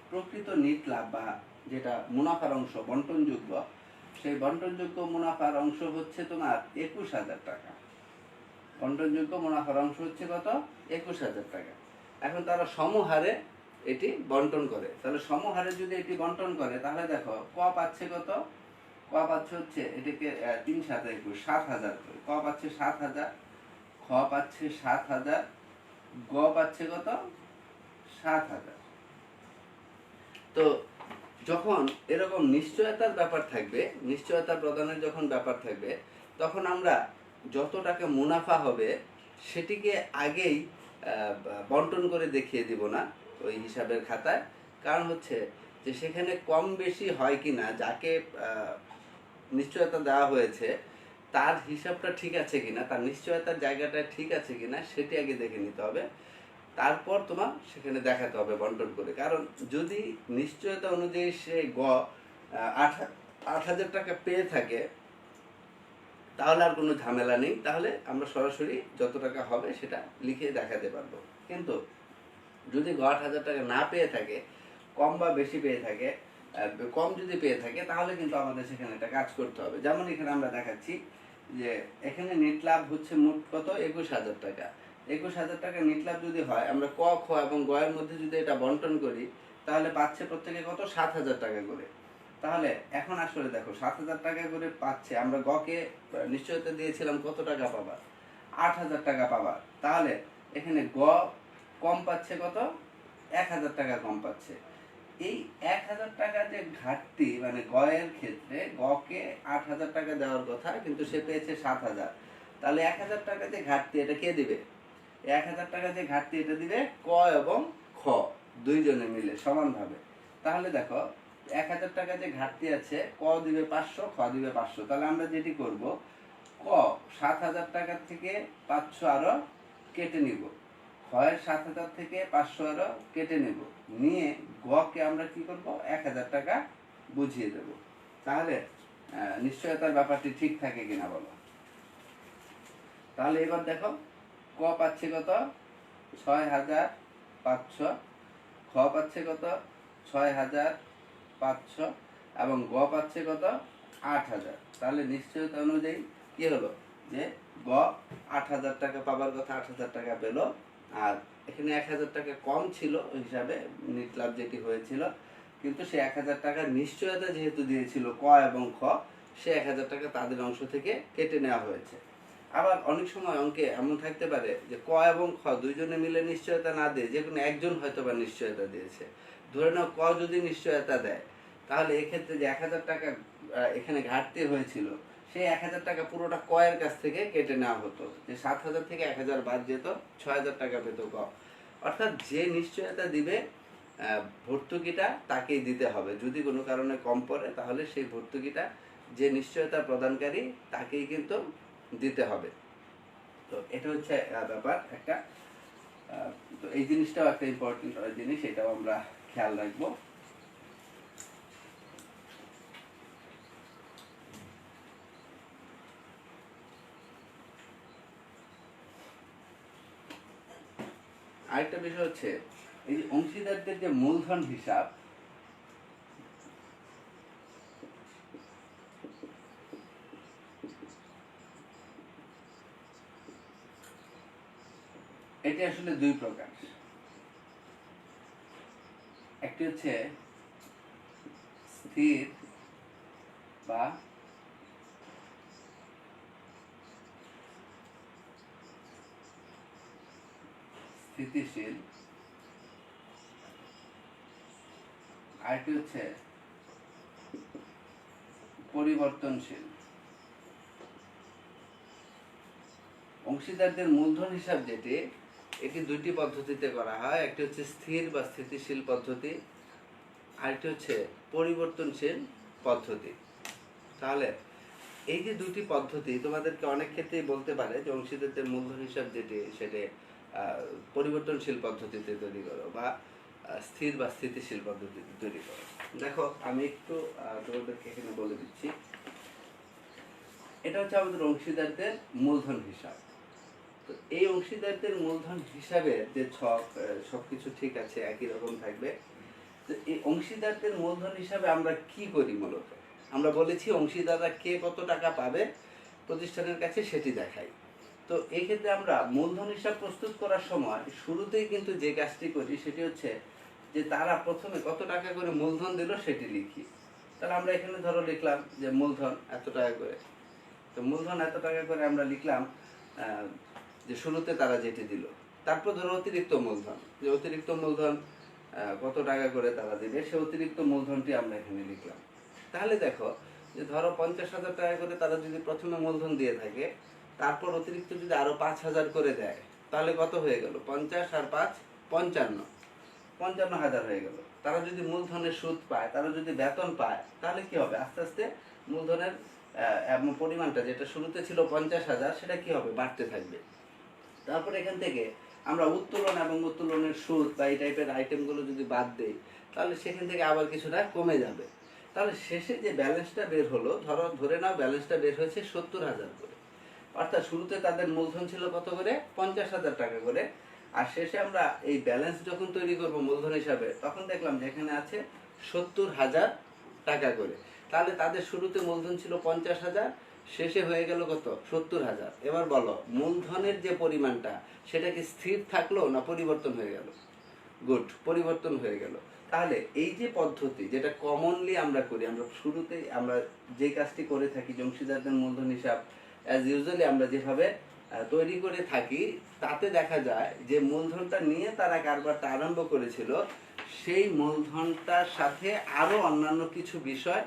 প্রকৃত নিট লাভ বা যেটা মুনাফার অংশ বন্টনযোগ্য, সেই বন্টনযোগ্য মুনাফার অংশ হচ্ছে তোমার 21,000 টাকা। বন্টনযোগ্য মুনাফার অংশ হচ্ছে কত? 21,000 টাকা। এখন তারা সমহারে এটি বন্টন করে। তাহলে সমহারে যদি এটি বন্টন করে, তাহলে দেখো ক পাচ্ছে কত? ক পাচ্ছে হচ্ছে এটাকে 3 7 21 7,000 করে। ক পাচ্ছে 7,000, খ পাচ্ছে 7,000, গ পাচ্ছে কত? 7,000। তো যখন এরকম নিশ্চয়তার ব্যাপার থাকবে, নিশ্চয়তা প্রদানের যখন ব্যাপার থাকবে, তখন আমরা যত টাকা মুনাফা হবে সেটিকে আগেই বন্টন করে দেখিয়ে দিব না ওই হিসাবের খাতায়। কারণ হচ্ছে যে সেখানে কম বেশি হয় কিনা, যাকে নিশ্চয়তা দেওয়া হয়েছে তার হিসাবটা ঠিক আছে কিনা, তার নিশ্চয়তার জায়গাটা ঠিক আছে কিনা, সেটি আগে দেখে নিতে হবে। তারপর তোমার সেখানে দেখাতে হবে বন্টন করে। কারণ যদি নিশ্চয়তা অনুযায়ী সে 8,000 টাকা পেয়ে থাকে তাহলে আর কোনো ঝামেলা নেই, তাহলে আমরা সরাসরি যত টাকা হবে সেটা লিখে দেখাতে পারবো। কিন্তু যদি 8,000 টাকা না পেয়ে থাকে, কম বা বেশি পেয়ে থাকে, কম যদি পেয়ে থাকে তাহলে কিন্তু আমাদের সেখানে একটা কাজ করতে হবে। যেমন এখানে আমরা দেখাচ্ছি যে এখানে নেট লাভ হচ্ছে মোট কত, 21,000 টাকা। 21,000 টাকা নেট লাভ যদি হয়, আমরা ক, খ এবং গ এর মধ্যে যদি এটা বন্টন করি তাহলে পাচ্ছে প্রত্যেকে কত, 7,000 টাকা করে। তাহলে এখন আসলে দেখো 7,000 টাকা করে পাচ্ছে, আমরা গকে নিশ্চয়তা দিয়েছিলাম কত টাকা পাবার, 8,000 টাকা পাবার। তাহলে এখানে গ কম পাচ্ছে কত, 1,000 টাকা কম পাচ্ছে। এই 1,000 টাকা যে ঘাটতি, মানে গ এর ক্ষেত্রে গকে 8,000 টাকা দেওয়ার কথা, কিন্তু সে পেয়েছে 7,000। তাহলে 1,000 টাকা যে ঘাটতি, এটা কে দিবে? 1,000 টাকা যে ঘাটতি এটা দিবে ক এবং খ দুইজনে মিলে সমানভাবে। তাহলে দেখো 1,000 টাকা যে ঘাটতি আছে, ক দিবে 500, খ দিবে 500। তাহলে আমরা যেটি করব, ক 7,000 টাকা থেকে 500 আরো কেটে নিব, হয় 7,000 থেকে 500 আরো কেটে নেব, নিয়ে গকে আমরা কি করব, 1,000 টাকা বুঝিয়ে দেব। তাহলে নিশ্চয়তার ব্যাপারটি ঠিক থাকে কিনা বলো। তাহলে এবার দেখো ক পাচ্ছে কত, 6,500, খ পাচ্ছে কত, 6,500 এবং গ পাচ্ছে কত, 8,000। তাহলে নিশ্চয়তা অনুযায়ী কি হলো, যে গ 8,000 টাকা পাবার কথা, 8,000 টাকা পেল। আর এখানে 1,000 টাকা কম ছিল ওই হিসাবে নেট লাভ যেটি হয়েছিল, কিন্তু সে 1,000 টাকার নিশ্চয়তা যেহেতু দিয়েছিল ক এবং খ, সে 1,000 টাকা তাদের অংশ থেকে কেটে নেওয়া হয়েছে। আবার অনেক সময় অঙ্কে এমন থাকতে পারে যে ক এবং খ দুইজনে মিলে নিশ্চয়তা না দিয়ে যে কোনো একজন হয়তো বা নিশ্চয়তা দিয়েছে। ধরে নাও ক যদি নিশ্চয়তা দেয়, তাহলে এক্ষেত্রে যে 1,000 টাকা এখানে ঘাটতি হয়েছিল, সেই 1,000 টাকা পুরোটা ক এর কাছ থেকে কেটে নেওয়া হতো, যে 7,000 থেকে 1,000 বাদ যেত, 6,000 টাকা পেত ক। অর্থাৎ যে নিশ্চয়তা দিবে ভর্তুকিটা তাকেই দিতে হবে। যদি কোনো কারণে কম পড়ে তাহলে সেই ভর্তুকিটা যে নিশ্চয়তা প্রদানকারী তাকেই কিন্তু দিতে হবে। তো এটা হচ্ছে ব্যাপার একটা। তো এই জিনিসটাও একটা ইম্পর্টেন্ট জিনিস, এটাও আমরা খেয়াল রাখবো। আরেকটা বিষয় হচ্ছে এই যে অংশীদারদের যে মূলধন হিসাব, এটি আসলে দুই প্রকার। একটি হচ্ছে স্থির বা স্থিতিশীল, আরেকটি হচ্ছে পরিবর্তনশীল। অংশীদারদের মূলধন হিসাব যেটি, এটি দুইটি পদ্ধতিতে করা হয়। একটি হচ্ছে স্থির বা স্থিতিশীল পদ্ধতি, আরেকটি হচ্ছে পরিবর্তনশীল পদ্ধতি। তাহলে এই যে দুটি পদ্ধতি তোমাদেরকে অনেক ক্ষেত্রেই বলতে পারে যে অংশীদারদের মূলধন হিসাব যেটি, সেটি পরিবর্তনশীল পদ্ধতিতে তৈরি করো বা স্থির বা স্থিতিশীল পদ্ধতিতে তৈরি করো। দেখো আমি একটু তোমাদেরকে এখানে বলে দিচ্ছি। এটা হচ্ছে আমাদের অংশীদারদের মূলধন হিসাব। তো এই অংশীদারদের মূলধন হিসাবে যে ছক, সবকিছু ঠিক আছে, একই রকম থাকবে। তো এই অংশীদারদের মূলধন হিসাবে আমরা কি করি মূলত, আমরা বলেছি অংশীদাররা কে কত টাকা পাবে প্রতিষ্ঠানের কাছে সেটি দেখাই। তো এই ক্ষেত্রে আমরা মূলধন হিসাব প্রস্তুত করার সময় শুরুতেই কিন্তু যে কাজটি করি সেটি হচ্ছে যে তারা প্রথমে কত টাকা করে মূলধন দিল সেটি লিখি। তাহলে আমরা এখানে ধরো লিখলাম যে মূলধন এত টাকা করে। তো মূলধন এত টাকা করে আমরা লিখলাম যে শুরুতে তারা যেটি দিল। তারপর ধরো অতিরিক্ত মূলধন, যে অতিরিক্ত মূলধন কত টাকা করে তারা দিবে, সে অতিরিক্ত মূলধনটি আমরা এখানে লিখলাম। তাহলে দেখো যে ধরো 50,000 টাকা করে তারা যদি প্রথমে মূলধন দিয়ে থাকে, তারপর অতিরিক্ত যদি আরো 5,000 করে দেয়, তাহলে কত হয়ে গেল, 50 আর 5 55,000 হয়ে গেল। তারা যদি মূলধনের সুদ পায়, তারা যদি বেতন পায়, তাহলে কি হবে, আস্তে আস্তে মূলধনের পরিমাণটা যেটা শুরুতে ছিল 50,000 সেটা কি হবে, বাড়তে থাকবে। তারপর এখান থেকে আমরা উত্তোলন এবং উত্তোলনের সুদ বা এই টাইপের আইটেমগুলো যদি বাদ দেই, তাহলে সেখান থেকে আবার কিছুটা কমে যাবে। তাহলে শেষে যে ব্যালেন্সটা বের হলো, ধরে নাও ব্যালেন্সটা বের হয়েছে 70,000 করে। অর্থাৎ শুরুতে তাদের মূলধন ছিল কত করে? 50,000 টাকা করে। আর শেষে আমরা এই ব্যালেন্স যখন তৈরি করব মূলধন হিসাবে, তখন দেখলাম যে এখানে আছে 70,000 টাকা করে। তাহলে তাদের শুরুতে মূলধন ছিল 50,000, শেষে হয়ে গেল কত? 70,000। এবার বলো, মূলধনের যে পরিমাণটা সেটা কি স্থির থাকলো না পরিবর্তন হয়ে গেল? গুড, পরিবর্তন হয়ে গেল। তাহলে এই যে পদ্ধতি যেটা কমনলি আমরা করি, আমরা শুরুতেই আমরা যে কাজটি করে থাকি, অংশীদারদের মূলধন হিসাব অ্যাজ ইউজুয়ালি আমরা যেভাবে তৈরি করে থাকি, তাতে দেখা যায় যে মূলধনটা নিয়ে তারা কারবারটা আরম্ভ করেছিল, সেই মূলধনটার সাথে আরও অন্যান্য কিছু বিষয়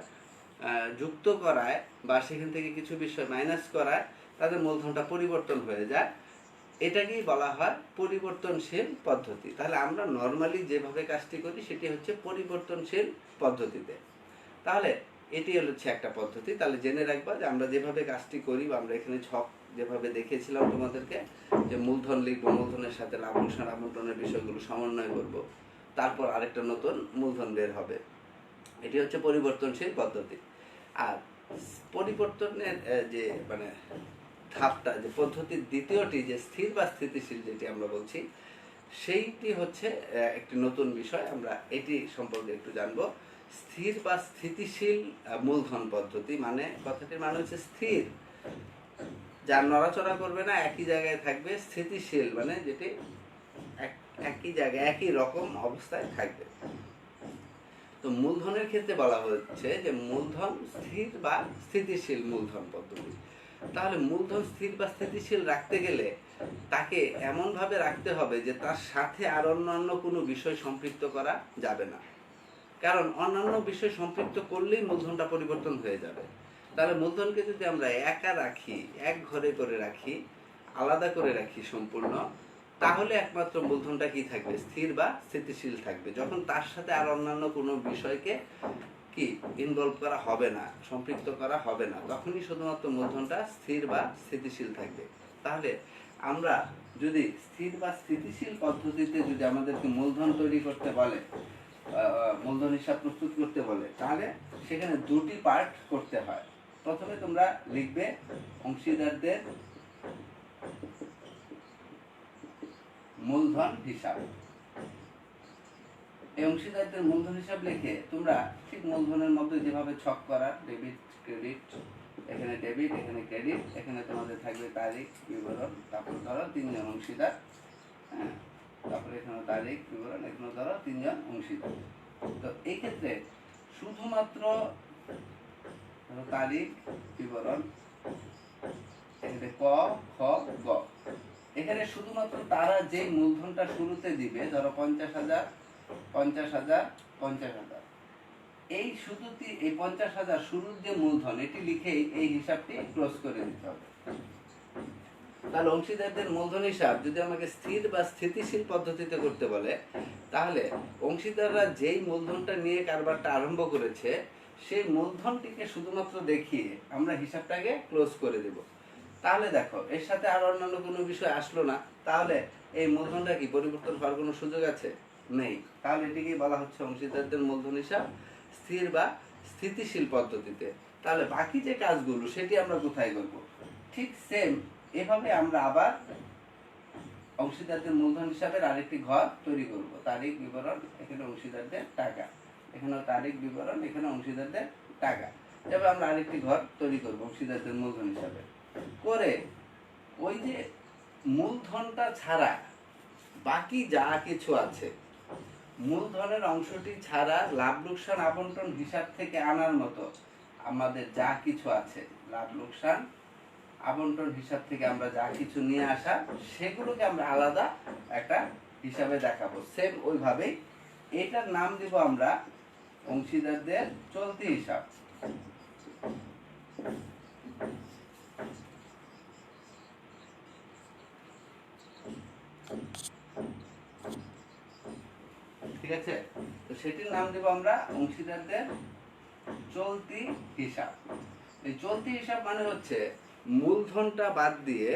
যুক্ত করায় বা সেখান থেকে কিছু বিষয় মাইনাস করায় তাদের মূলধনটা পরিবর্তন হয়ে যায়। এটাকেই বলা হয় পরিবর্তনশীল পদ্ধতি। তাহলে আমরা নর্মালি যেভাবে কাজটি করি সেটি হচ্ছে পরিবর্তনশীল পদ্ধতিতে। তাহলে এটি হচ্ছে একটা পদ্ধতি। তাহলে জেনে রাখবা যে আমরা যেভাবে কাজটি করি, বা আমরা এখানে ছক যেভাবে দেখিয়েছিলাম তোমাদেরকে, যে মূলধন লিখবো, মূলধনের সাথে লাভ লোকসান আবন্টনের বিষয়গুলো সমন্বয় করব, তারপর আরেকটা নতুন মূলধন বের হবে। এটি হচ্ছে পরিবর্তনশীল পদ্ধতি। আর পরিবর্তনের যে মানে ধাপটা, যে পদ্ধতির দ্বিতীয়টি, যে স্থির বা স্থিতিশীল যেটি আমরা বলছি, সেইটি হচ্ছে একটি নতুন বিষয়। আমরা এটি সম্পর্কে একটু জানবো। স্থির বা স্থিতিশীল মূলধন পদ্ধতি মানে, কথাটির মানে হচ্ছে স্থির, যা নড়াচড়া করবে না, একই জায়গায় থাকবে। স্থিতিশীল মানে যেটি একই জায়গায় একই রকম অবস্থায় থাকবে। তো মূলধনের ক্ষেত্রে বলা হচ্ছে যে মূলধন স্থির বা স্থিতিশীল মূলধন পদ্ধতি। তাহলে মূলধন স্থির বা স্থিতিশীল রাখতে গেলে তাকে এমনভাবে রাখতে হবে যে তার সাথে আর অন্যান্য কোনো বিষয় সম্পৃক্ত করা যাবে না। কারণ অন্যান্য বিষয় সম্পৃক্ত করলেই মূলধনটা পরিবর্তন হয়ে যাবে। তাহলে মূলধনকে যদি আমরা একা রাখি, এক ঘরে করে রাখি, আলাদা করে রাখি সম্পূর্ণ, তাহলে একমাত্র মূলধনটা কি থাকবে? স্থির বা স্থিতিশীল থাকবে। যখন তার সাথে আর অন্যান্য কোনো বিষয়কে কি ইনভলভ করা হবে না, সম্পৃক্ত করা হবে না, তখনই শুধুমাত্র মূলধনটা স্থির বা স্থিতিশীল থাকবে। তাহলে আমরা যদি স্থির বা স্থিতিশীল পদ্ধতিতে যদি আমাদেরকে মূলধন তৈরি করতে বলে, মূলধন হিসাব প্রস্তুত করতে বলে, তাহলে সেখানে দুটি পার্ট করতে হয়। প্রথমে তোমরা লিখবে অংশীদারদের মূলধন হিসাব। এই অংশীদারদের মূলধন হিসাব লিখে তোমরা ঠিক মূলধনের মধ্যে যেভাবে ছক করা, ডেবিট ক্রেডিট, এখানে ডেবিট, এখানে ক্রেডিট, এখানে তোমাদের থাকবে তারিখ বিবরণ, তারপর ধরো 3 জন অংশীদার, হ্যাঁ, তারপরে এখানে তারিখ বিবরণ, এখানে ধরো 3 জন অংশীদার। তো এই ক্ষেত্রে শুধুমাত্র তারিখ বিবরণ, এখানে ক, খ, গ, এখানে শুধুমাত্র তারা যে মূলধনটা শুরুতে দিবে, ধরো 50,000, 50,000, 50,000, এই শুধু এই 50,000 শুরুর যে মূলধন, এটি লিখেই এই হিসাবটি ক্লোজ করে দিতে হবে। তাহলে অংশীদারদের মূলধন হিসাব যদি আমাকে স্থির বা স্থিতিশীল পদ্ধতিতে করতে বলে, তাহলে অংশীদাররা যেই মূলধনটা নিয়ে কারবারটা আরম্ভ করেছে, সেই মূলধনটিকে শুধুমাত্র দেখিয়ে আমরা হিসাবটাকে ক্লোজ করে দেব। তাহলে দেখো, এর সাথে আর অন্যান্য কোনো বিষয় আসলো না, তাহলে এই মূলধনটা কি পরিবর্তন হওয়ার কোনো সুযোগ আছে? নেই। তাহলে এটিকেই বলা হচ্ছে অংশীদারদের মূলধন হিসাব স্থির বা স্থিতিশীল পদ্ধতিতে। তাহলে বাকি যে কাজগুলো সেটি আমরা কোথায় করব? ঠিক সেম এভাবে আমরা আবার অংশীদারদের মূলধন হিসাবের আরেকটি ঘর তৈরি করব। তারিখ বিবরণ, এখানে অংশীদারদের টাকা, এখানে তারিখ বিবরণ, এখানে অংশীদারদের টাকা। এভাবে আমরা আরেকটি ঘর তৈরি করব অংশীদারদের মূলধন হিসাবে করে। ওই যে মূলধনটা ছাড়া বাকি যা কিছু আছে, মূলধনের অংশটি ছাড়া লাভ লোকসান আবন্টন হিসাব থেকে আনার মতো আমাদের যা কিছু আছে, লাভ লোকসান আবন্টন হিসাব থেকে আমরা যা কিছু নিয়ে আসা, সেগুলোকে আমরা আলাদা একটা হিসাবে দেখাবো। সেম ওইভাবেই এটার নাম দিব আমরা অংশীদারদের চলতি হিসাব। ঠিক আছে? তো সেটির নাম দেব আমরা অংশীদারদের চলতি হিসাব। এই চলতি হিসাব মানে হচ্ছে মূলধনটা বাদ দিয়ে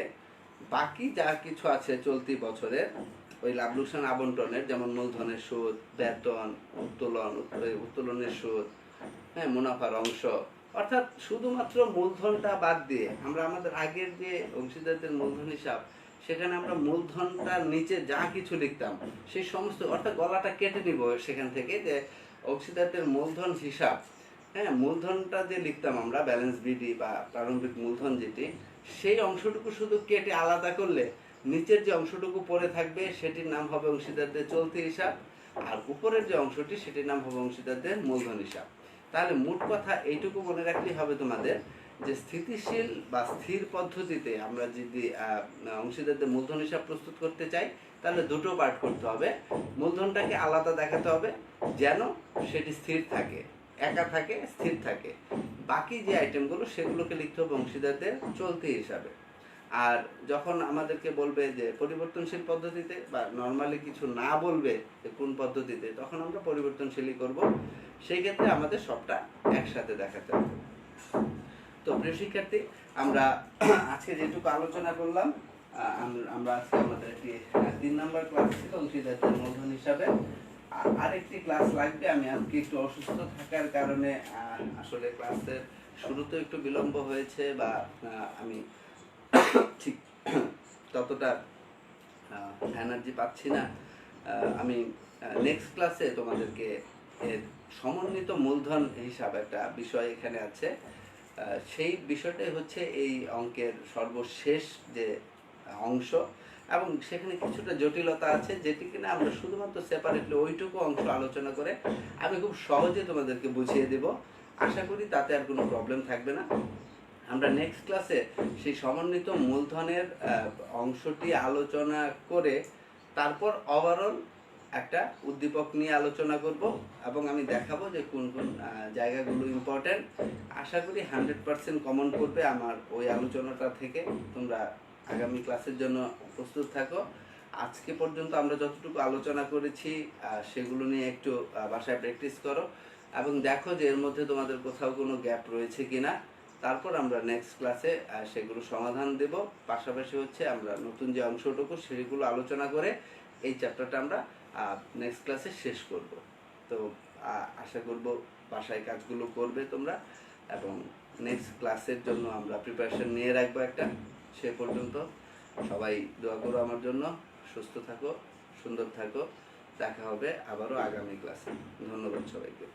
বাকি যা কিছু আছে চলতি বছরের ওই লাভ লোকসান আবন্টনের, যেমন মূলধনের সুদ, বেতন, উত্তোলনের সুদ, হ্যাঁ, মুনাফার অংশ, অর্থাৎ শুধুমাত্র মূলধনটা বাদ দিয়ে আমরা আমাদের আগের যে অংশীদারদের মূলধন হিসাব, সেখানে আমরা মূলধনটার নিচে যা কিছু লিখতাম সেই সমস্ত, অর্থাৎ গলাটা কেটে নিব সেখান থেকে, যে অংশীদারদের মূলধন হিসাব, হ্যাঁ, মূলধনটা যে লিখতাম আমরা ব্যালেন্স বিডি বা প্রারম্ভিক মূলধন যেটি, সেই অংশটুকু শুধু কেটে আলাদা করলে নিচের যে অংশটুকু পড়ে থাকবে সেটির নাম হবে অংশীদারদের চলতি হিসাব, আর উপরের যে অংশটি সেটির নাম হবে অংশীদারদের মূলধন হিসাব। তাহলে মোট কথা এইটুকু মনে রাখলেই হবে তোমাদের, যে স্থিতিশীল বা স্থির পদ্ধতিতে আমরা যদি অংশীদারদের মূলধন হিসাব প্রস্তুত করতে চাই, তাহলে দুটো পার্ট করতে হবে। মূলধনটাকে আলাদা দেখাতে হবে যেন সেটি স্থির থাকে, একা থাকে, স্থির থাকে। বাকি যে আইটেমগুলো সেগুলোকে লিখতে হবে অংশীদারদের চলতি হিসাবে। আর যখন আমাদেরকে বলবে যে পরিবর্তনশীল পদ্ধতিতে, বা নর্মালি কিছু না বলবে যে কোন পদ্ধতিতে, তখন আমরা পরিবর্তনশীলই করব। সেই ক্ষেত্রে আমাদের সবটা একসাথে দেখাতে হবে। তো প্রিয় শিক্ষার্থী, আমরা আজকে যেটুকু আলোচনা করলাম, আমরা আজকে আমাদের একটি 3 নম্বর ক্লাস ছিল অংশীদারদের মূলধন হিসাবে। আরেকটি ক্লাস লাগবে। আমি আজকে একটু অসুস্থ থাকার কারণে আসলে ক্লাসের শুরুতে একটু বিলম্ব হয়েছে, বা আমি ঠিক ততটা এনার্জি পাচ্ছি না। আমি নেক্সট ক্লাসে তোমাদেরকে এর সমন্বিত মূলধন হিসাব একটা বিষয় এখানে আছে, সেই বিষয়টাই হচ্ছে এই অঙ্কের সর্বশেষ যে অংশ, এবং সেখানে কিছুটা জটিলতা আছে, যেটি কিনা আমরা শুধুমাত্র সেপারেটলি ওইটুকু অংশ আলোচনা করে আমি খুব সহজে তোমাদেরকে বুঝিয়ে দেব। আশা করি তাতে আর কোনো প্রবলেম থাকবে না। আমরা নেক্সট ক্লাসে সেই সমন্বিত মূলধনের অংশটি আলোচনা করে তারপর ওভারঅল একটা উদ্দীপক নিয়ে আলোচনা করব, এবং আমি দেখাবো যে কোন কোন জায়গাগুলো ইম্পর্টেন্ট। আশা করি 100% কমন করবে আমার ওই আলোচনাটা থেকে। তোমরা আগামী ক্লাসের জন্য প্রস্তুত থাকো। আজকে পর্যন্ত আমরা যতটুকু আলোচনা করেছি সেগুলো নিয়ে একটু বাসায় প্র্যাকটিস করো, এবং দেখো যে এর মধ্যে তোমাদের কোথাও কোনো গ্যাপ রয়েছে কিনা। তারপর আমরা নেক্সট ক্লাসে সেগুলো সমাধান দেব। পাশাপাশি হচ্ছে আমরা নতুন যে অংশটুকু সেগুলো আলোচনা করে এই চ্যাপ্টারটা আমরা নেক্সট ক্লাসে শেষ করব। তো আশা করব বাসায় কাজগুলো করবে তোমরা, এবং নেক্সট ক্লাসের জন্য আমরা প্রিপারেশন নিয়ে রাখবো একটা। সে পর্যন্ত সবাই দোয়া করো আমার জন্য। সুস্থ থাকো, সুন্দর থাকো। দেখা হবে আবারও আগামী ক্লাসে। ধন্যবাদ সবাইকে।